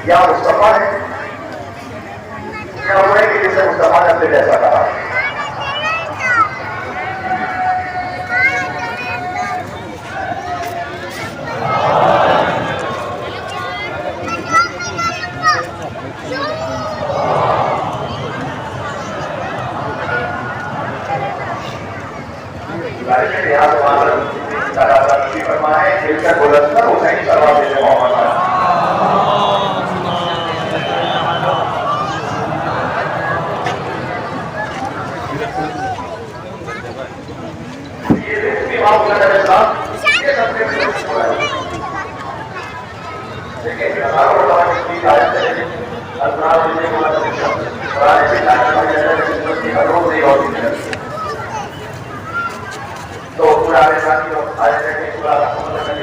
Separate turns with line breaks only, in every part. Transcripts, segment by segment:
یا مصطفیٰ ہے یا وہ ہے کہ جسے مصطفیٰ نے اپنے جیسا کہا. فرمائے دل کا گلستر حسین سلوات دے محمد. یہ بھی آپ کا صاحب یہ سب سے دیکھیں ہزاروں اللہ کی آیت ہے اللہ نے کو قرآن سے لانے والے خدمت کی ہر روز نہیں ہوتی ہے. تو قرآن ساتھی اور آیت ہے کہ قرآن اللہ نے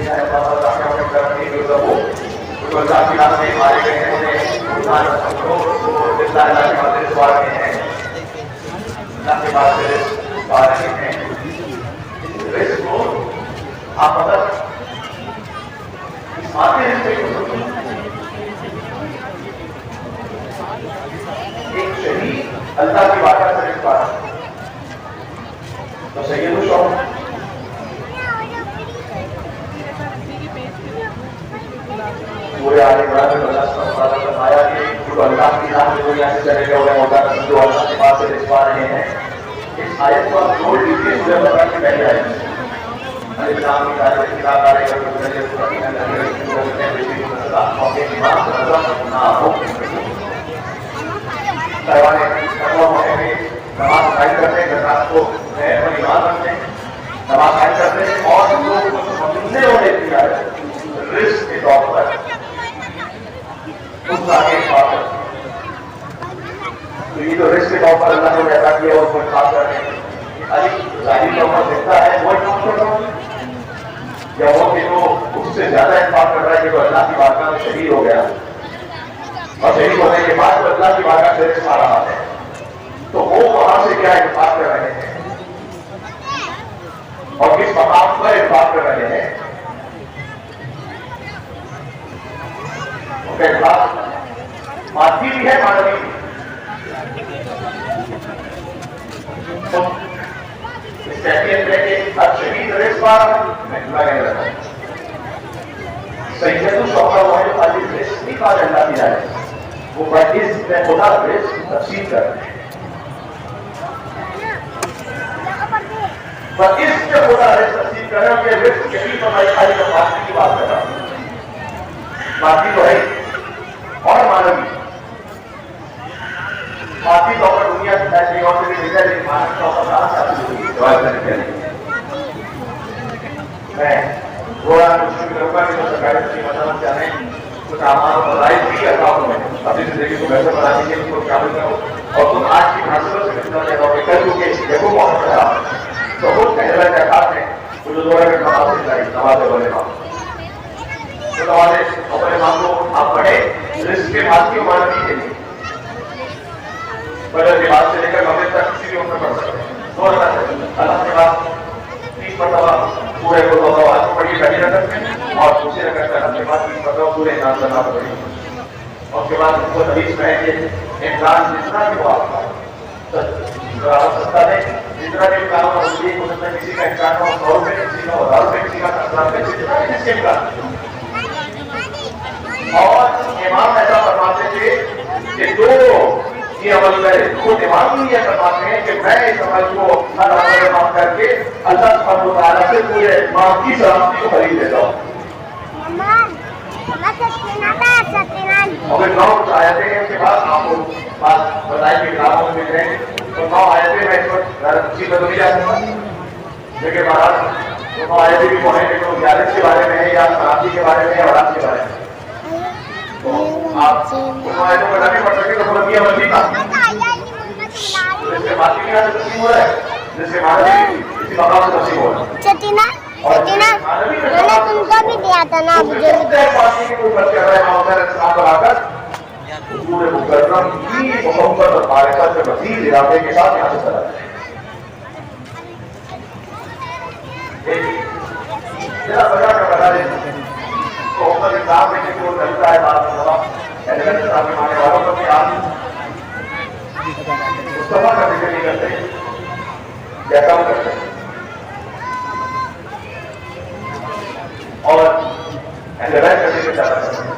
ہے بابا اللہ نے کرنے کی جو وہ اللہ کی نام سے مارے گئے ہیں انہیں قرآن کو اللہ کے مدد سوال میں ہیں اللہ کے بعد سے سوال ہیں رزق کو آپ اگر آتے ہیں ایک شہید اللہ کی بارگاہ سے رزق پاتا تو سید الشعب پورے آنے بڑا میں اللہ سبحانہ وتعالی فرمایا کہ جو اللہ کی راہ میں دنیا سے چلے گئے انہیں موقع رسول جو اللہ کے پاس سے رزق پا رہے ہیں. اس آیت کو آپ جوڑ لیجیے سورہ بقرہ کی پہلی آیت سے الاسلام کی تعریف کتاب آ رہی ہے نماز قائم کرتے ہیں زکات کو ایمان رکھتے ہیں نماز قائم کرتے ہیں اور لوگ ممکن ہونے کی رزق کے طور پر اس آگے بات کرتے ہیں. تو یہ جو رزق کے طور پر اللہ نے ایسا کیا اور کوئی خاص کر رہے ہیں ابھی ظاہری طور پر دیکھتا ہے وہ کام کر رہا ہوں یا وہ کہ جو اس سے زیادہ انفاق کر رہا ہے کہ وہ اللہ کی بارگاہ میں شہید ہو گیا اور شہید ہونے کے بعد وہ اللہ کی بارگاہ سے رزق آ رہا ہے. تو وہ وہاں سے کیا انفاق کر رہے ہیں اور کس مقام پر انفاق کر رہے ہیں. ان کا انفاق مادی بھی ہے مانوی بھی. اس کیفیت میں کہ اب شہید رزق پا رہا میں کہنے لگا سید الشعب وہ ہے جو خالی رزق نہیں پا رہے اللہ کی راہ وہ بس میں خدا رزق تفصیل کر رہے ہیں. پر اس کے خدا رزق تقسیم کر رہے ہیں کہ رزق یقین فرمائی خالی کا مادی کی بات کر رہا ہوں. مادی تو ہے اور مانوی مادی طور پر دنیا کی ایسی اور سے بھی دیکھا لیکن مانوی طور پر کہاں سے آتی ہوگی جواب کرنے کے لیے میں تھوڑا مشکل کروں گا کہ جو سرکاری کی مطلب چاہیں کچھ ہمارا بلائز بھی اکاؤنٹ میں ابھی سے دیکھیں تو ویسے بنا دیجیے اس کو شامل کرو اور تم آج کی مناسبت سے کتنا چاہتا ہو کہ کر چکے دیکھو بہت خراب ہے تو خود کہنے لگے خاص ہیں وہ جو دورہ میں نماز سے چاہیے نماز بولے ماں تو نمازیں اپنے ماں کو آپ پڑھے رزق کے بعد کی مانوی کے لیے فجر کے بعد سے لے کر مغرب تک کسی بھی عمر پڑھ سکتے ہیں. دو رکعت اللہ کے بعد 30 مرتبہ پورے کو آج پڑھی پہلی رکعت میں اور دوسری رکعت اللہ کے بعد 30 مرتبہ پورے انسان کرنا پڑے اور اس کے بعد ان کو حدیث میں ہے کہ انسان جتنا بھی وہ آپ کا سستا دے جتنا بھی کام ہو سکتا ہے کسی کا امکان ہو 100 روپے کسی کا 1000 روپے کسی کا 10 روپے جتنا بھی جس کے امکان. اور امام ایسا فرماتے تھے کہ دو یہ عمل کرے خود امام بھی یہ فرماتے ہیں کہ میں اس عمل کو ہر عمل امام کر کے اللہ سبحانہ وتعالیٰ سے پورے امام کی سلامتی کو خرید لیتا ہوں. اور 9 آیتیں ہیں اس کے بعد آپ کو بات بتائیں کہ کتابوں میں مل رہے ہیں تو 9 آیتیں میں اس وقت اسی میں تو نہیں جا سکتا لیکن مہاراج 9 آیتیں بھی وہ ہیں کہ جو 11 کے بارے میں ہے یا سلامتی کے بارے میں یا اولاد کے بارے میں تو آپ ان آیتوں میں نہیں پڑھ سکتے تو مطلب یہ عمل نہیں تھا جس سے ماتی بھی یہاں سے تقسیم ہو رہا ہے جس سے مانا بھی اسی مقام سے تقسیم ہو رہا ہے.
چٹینا میں نے تم کو بھی دیا تھا نا مجھے بھی دیا
پورے مکرم کی محبت اور معرفت کے مزید ارادے کے ساتھ یہاں سے چلا جائے. ذرا بجا کر بتا دیں تو صاحب لیکن وہ چلتا ہے بات صاحب کے ماننے والوں کو بھی آپ مصطفیٰ کا ذکر نہیں کرتے یا کم کرتے ہیں اور اہل بیت کا ذکر زیادہ کرتے ہیں.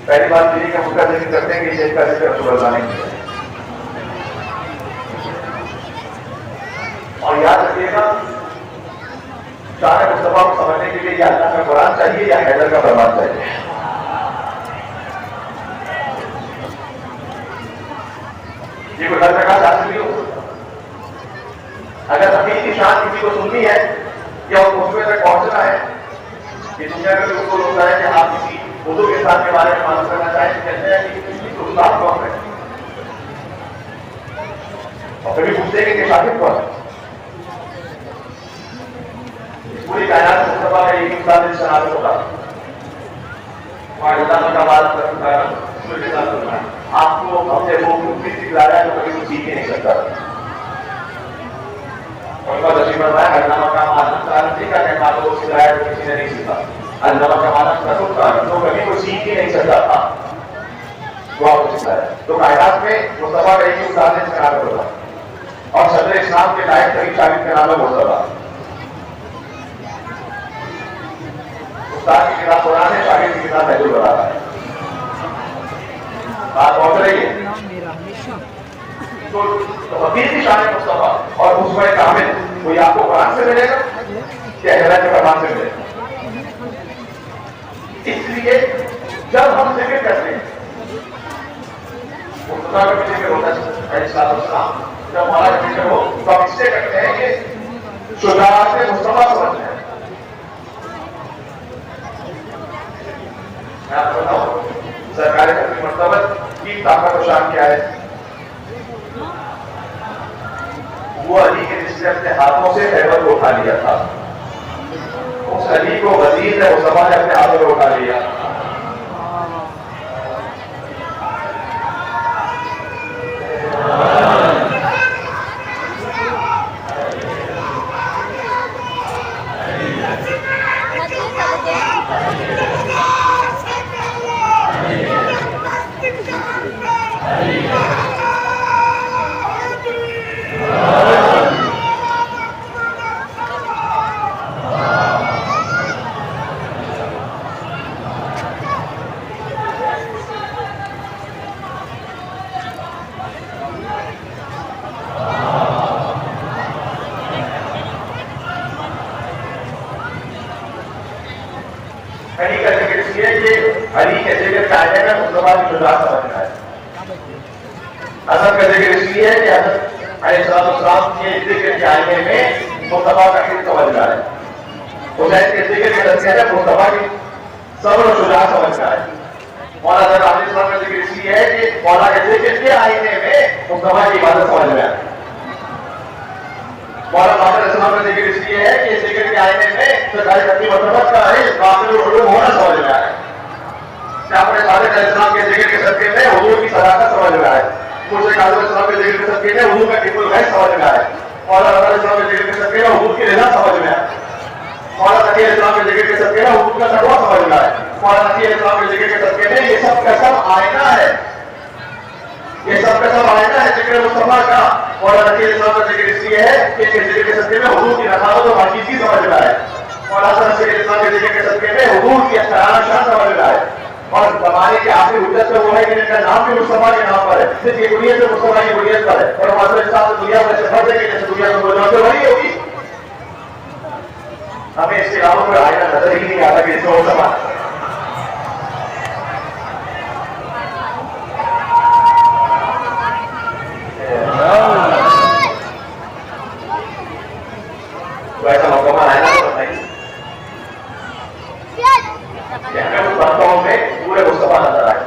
پہلی بات یہ کہ ان کا ذکر کرتے ہیں کہ شیخ کا ذکر رسول اللہ نے کیا. اور یاد رکھیے گا شان مصطفیٰ کو سمجھنے کے لیے یا اللہ کا قرآن چاہیے یا حیدر کا فرمان چاہیے. یہ کوئی ہر جگہ حاصل نہیں ہو سکتا. اگر حقیقی کی شان کسی کو سننی ہے یا اس موضوع تک پہنچنا ہے کہ دنیا کا بھی اصول ہوتا ہے کہ آپ کسی اردو کے ساتھ کے بارے میں معلوم کرنا چاہیں تو کہتے ہیں کہ اس کو استاد کون ہے اور کبھی پوچھتے ہیں کہ شاگرد کون ہے. پوری کائنات مصطفیٰ کا ایک انسان اس شناخت ہوگا اللہ کا بات کرتا ہے. آپ کو ہم سے وہ بھی سکھلایا ہے تو کبھی وہ سیکھ ہی نہیں سکتا. اور بات اچھی بات ہے علامہ کا معلوم تعلق نہیں کرنے کا تو سکھلایا تو کسی نے نہیں سیکھا. علامہ کا معلوم رسول کا تو کبھی وہ سیکھ ہی نہیں سکتا تھا وہ آپ کو سکھلایا. تو کائنات میں مصطفیٰ کا ایک انسان نے شناخت ہوگا اور صدر اسلام کے لائق ترین شاگرد کا نام ہے مصطفیٰ. استاد کی کتاب قرآن ہے, شاگرد کی کتاب نہج البلاغہ ہے. بات پہنچ رہی ہے. تو حقیقی شان مصطفیٰ اور اسوہ کامل کوئی آپ کو قرآن سے ملے گا یا اہل بیت کے فرمان سے ملے گا. اس لیے جب ہم ذکر کرتے ہیں مصطفیٰ کا بھی ذکر ہوتا ہے علیہ السلام, جب ہمارا ذکر ہو تو ہم اس سے کرتے ہیں کہ شجاعت مصطفیٰ سمجھتے ہیں. میں آپ کو بتاؤں سرکار کی مرتبت کی طاقت و شان کیا ہے. وہ علی کے جس نے اپنے ہاتھوں سے خیبر کو اٹھا لیا تھا, اس علی کو وزیر نے مصطفیٰ نے اپنے ہاتھوں میں اٹھا لیا. علی کے ذکر کے آئینے میں مصطفیٰ کی شجاعت سمجھنا ہے. حسن کا ذکر اس لیے کہ حضرت علیہ السلام کے ذکر کے آئینے میں مصطفیٰ کا علم سمجھنا ہے. حسین کے ذکر کے نتیجے میں مصطفیٰ کی صبر و شجاعت سمجھنا ہے. مولا علیہ السلام کا ذکر اس لیے ہے کہ مولا کے ذکر کے آئینے میں مصطفیٰ کی عبادت سمجھنا ہے. مولا علیہ السلام کا ذکر اس لیے ہے کہ ذکر کے آئینے میں سرکاری تقریب مرتبت کا علم باطل العلوم ہونا سمجھنا ہے. اپنے صادق علیہ السلام کے ذکر کے صدقے میں حضور کی صداقت سمجھ میں آئے. مرشد کاظم علیہ السلام کے ذکر کے صدقے میں حضور کا حکم الغیب سمجھ میں آئے. مولا علیہ السلام کے ذکر کے صدقے میں حضور کی رضا سمجھ میں آئے. مولا تقی علیہ السلام کے ذکر کے صدقے میں حضور کا تقویٰ سمجھ میں آئے. مولا تقی علیہ السلام کے ذکر کے صدقے میں یہ سب کا سب آئینہ ہے, یہ سب کا سب آئینہ ہے ذکر مصطفیٰ کا. مولا تقی علیہ السلام کا ذکر اس لیے ہے کہ اس کے ذکر کے صدقے میں حضور کی رخاوت و حقیقی سمجھ میں آئے. مولا صلی علیہ السلام کے ذکر کے صدقے میں حضور کی اختیار شان سمجھ میں آئے. اور زمانے کے آخری حجت میں وہ ہے کہ جن کا نام بھی مصطفیٰ کے نام پر ہے, جس کی بنیاد سے مصطفیٰ کی بنیاد پر ہے. اور ہمارے ساتھ دنیا میں سے بھر دیں گے جیسے دنیا میں بولنا تو وہی ہوگی. ہمیں اس کے علاوہ کوئی آئینہ نظر ہی نہیں آتا کہ اس میں ہو سما. تو ایسا مقامہ آئینہ تو بتائیے برتنوں میں پورے مصطفیٰ نظر آئے.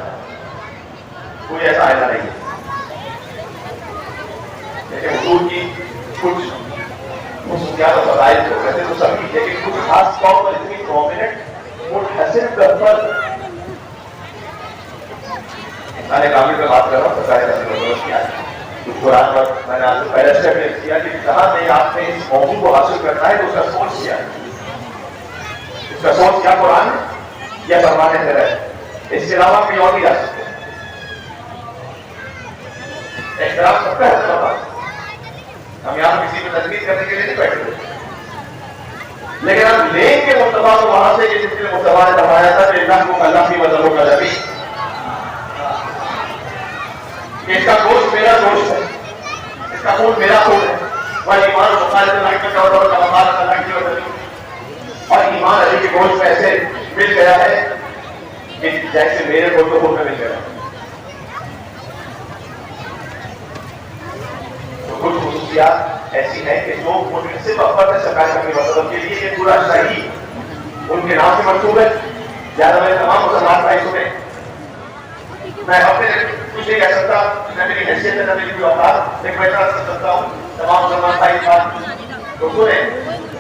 کوئی ایسا آئینہ نہیں ہے. لیکن حضور کی کچھ خصوصیات اور فضائل جو ویسے تو سب کی, لیکن کچھ خاص طور پر اتنی پرومیننٹ منحصر کرپر انسان کامل میں بات کر رہا ہوں. سرکار رسول کیا ہے کچھ قرآن پر میں نے آپ کو پہلے اسٹیپ کیا کہ جہاں نہیں آپ نے اس موضوع کو حاصل کرنا ہے تو اس کا سوچ کیا ہے. اس کا سوچ کیا قرآن ہے یا فرمانے سے رہے، اس کے علاوہ کوئی اور نہیں جا سکتے. احترام سب کا ہے بات، ہم یہاں کسی کو تجویز کرنے کے لیے نہیں بیٹھے، لیکن ہم لیں گے مصطفیٰ کو وہاں سے جس نے مصطفیٰ نے فرمایا تھا کہ اللہ کو اللہ کی وزن کا نبی، اس کا گوشت میرا گوشت ہے، اس کا خون میرا خون ہے. اور ایمان مخالف اللہ کی وزن، اور ایمان علی کے گوشت میں ایسے مل گیا ہے کہ جیسے میرے گوشت کو خون میں مل گیا. کچھ خصوصیات ایسی ہیں کہ جو صرف اکبر نے سرکار کرنے مطلب کے لیے یہ پورا شاہی ان کے نام سے منسوب ہے. زیادہ میں تمام مسلمان بھائی سنیں، میں اپنے کچھ نہیں کہہ سکتا، نہ میری حیثیت ہے نہ میری کوئی اوقات، لیکن میں اتنا کر سکتا ہوں تمام مسلمان بھائی بات تو سنیں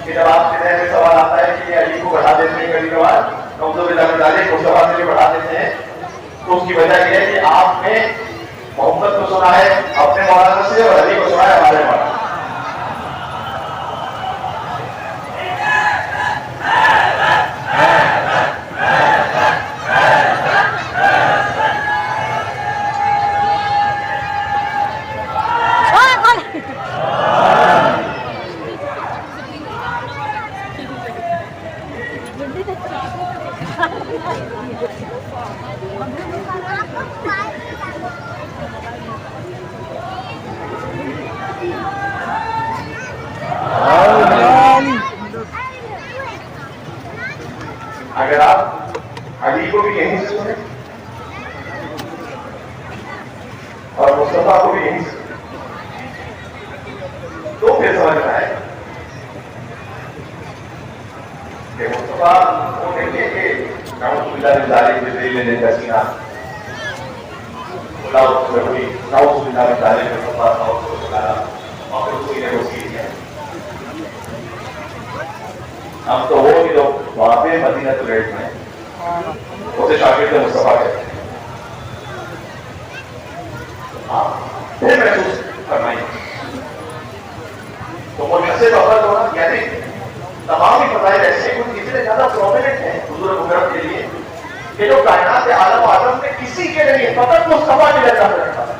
کہ جب آپ کے ذہن میں سوال آتا ہے کہ علی کو بڑھا دیتے ہیں کبھی کبھار نوزوں میں جانے والے کو سوال سے بڑھا دیتے ہیں، تو اس کی وجہ یہ ہے کہ آپ نے محمد کو سنا ہے اپنے مولانا سے اور علی کو سنا ہے ہمارے مولانا. اگر آپ علی کو بھی یہیں سے سنیں اور مصطفیٰ کو بھی یہیں سے سنیں تو پھر سمجھ میں آئے کہ مصطفیٰ کو نہیں ہے کہ نعوذ باللہ من ذالک جبریل نے سینہ نعوذ باللہ من ذالک مصطفیٰ اور پھر کوئی نے وہ سیکھ دیا. ہم تو وہ بھی لوگ وہاں پہ مدینہ طویل میں اسے شاگرد مصطفیٰ کہتے ہیں. پھر محسوس فرمائیے تو وہ نصیب افضل ہونا یعنی تمام ہی فضائل ایسے کچھ اتنے زیادہ پرومیننٹ ہیں حضور مکرم کے لیے کہ جو کائنات عالم و عالم میں کسی کے لیے فقط مصطفیٰ کے لیے کام رکھتا ہے.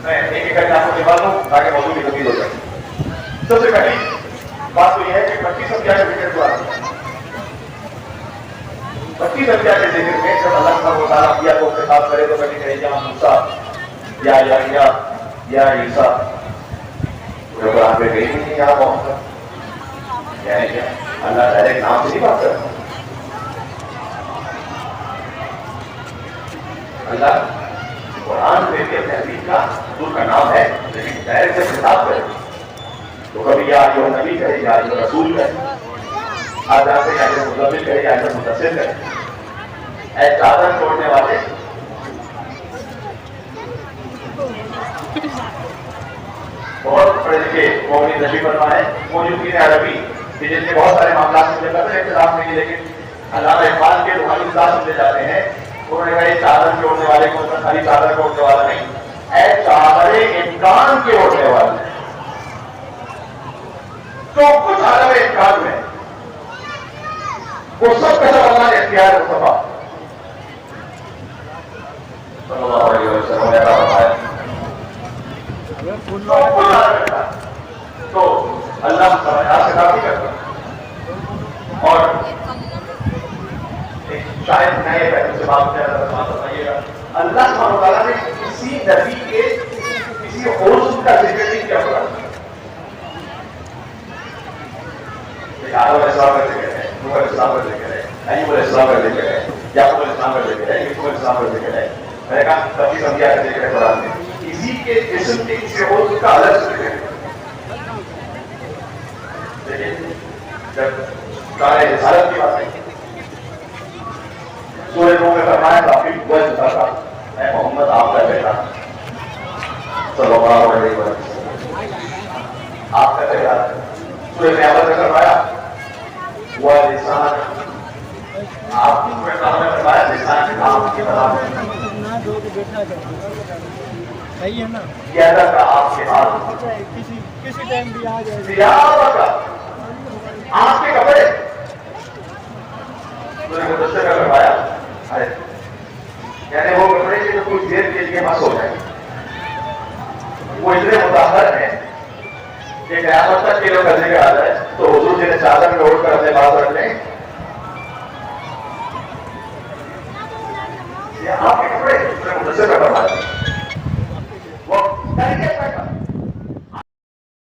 میں ایک ایک کر کے آپ کو دکھا دوں تاکہ موضوع کی تبدیل ہو جائے. سب سے پہلی بات تو یہ ہے کہ 25 انبیاء کے ذکر کو آتی ہے. 25 انبیاء کے ذکر میں جب اللہ سبحانہ و تعالیٰ انبیاء کو خطاب کرے تو کبھی کہے یا موسیٰ یا یحییٰ یا عیسیٰ، جو قرآن پہ کہیں بھی نہیں یہاں پہنچتا. یعنی کیا اللہ ڈائریکٹ نام سے نہیں بات کرتا. اللہ قرآن پہ بھی اپنے حبیب کا حضور کا نام ہے لیکن ڈائریکٹ سے خطاب کرے تو کبھی یا جو نبی کہے یا جو رسول کہے، آج آپ سے یا جو مزمل کہے یا جو مدثر کہے. اے چادر چھوڑنے والے، بہت پڑھے لکھے مومن نبی فرمائے موجودین عربی کہ جن کے بہت سارے معاملات مجھے قدر اختلاف نہیں، لیکن علامہ اقبال کے روحانی انداز سمجھے جاتے ہیں. انہوں نے کہا یہ چادر کے اوڑھنے والے کو خالی چادر کو اوڑھنے والا نہیں، اے چادر امکان کے اوڑھنے والے. تو کچھ عالم امکان میں وہ سب کا سب اللہ نے اختیار مصطفیٰ صلی اللہ علیہ وسلم نے فرمایا. تو اللہ سمجھدار سے کافی کرتا اور شاید نئے پہلو سے بات بتائیے گا. اللہ سبحانہ وتعالیٰ نے کسی نبی کے کسی اور کا ذکر نہیں کیا ہوا. آدم علیہ السلام کا ذکر ہے، نوح علیہ السلام کا ذکر ہے، ایوب علیہ السلام کا ذکر ہے، یعقوب علیہ السلام کا ذکر ہے، یوسف علیہ السلام کا ذکر ہے. میں نے کہا 25 انبیاء کا ذکر ہے قرآن میں. کسی کے جسم کے کسی اور کا الگ ذکر ہے. لیکن جب سارے رسالت کی بات ہے سورہ نوح میں فرمایا کافی وجہ تھا اے محمد آپ کا بیٹا صلی اللہ علیہ وسلم آپ کا بیٹا. سورہ قیامت میں فرمایا وہ لسان آپ کی فرمایا لسان کے نام کی طرح صحیح ہے نا. کہتا تھا آپ کے ہاتھ کسی ٹائم بھی آ جائے آپ کے کپڑے تو نے مدثر کا کروایا یعنی وہ کپڑے سے تو کچھ دیر کے لیے مس ہو جائے. وہ اتنے متاثر ہیں کہ قیامت تک کے لوگ کا ذکر آ جائے تو حضور جنہیں چادر میں اوڑھ کر اپنے پاس رکھ لیں یہ آپ کے کپڑے مدثر کا کروایا.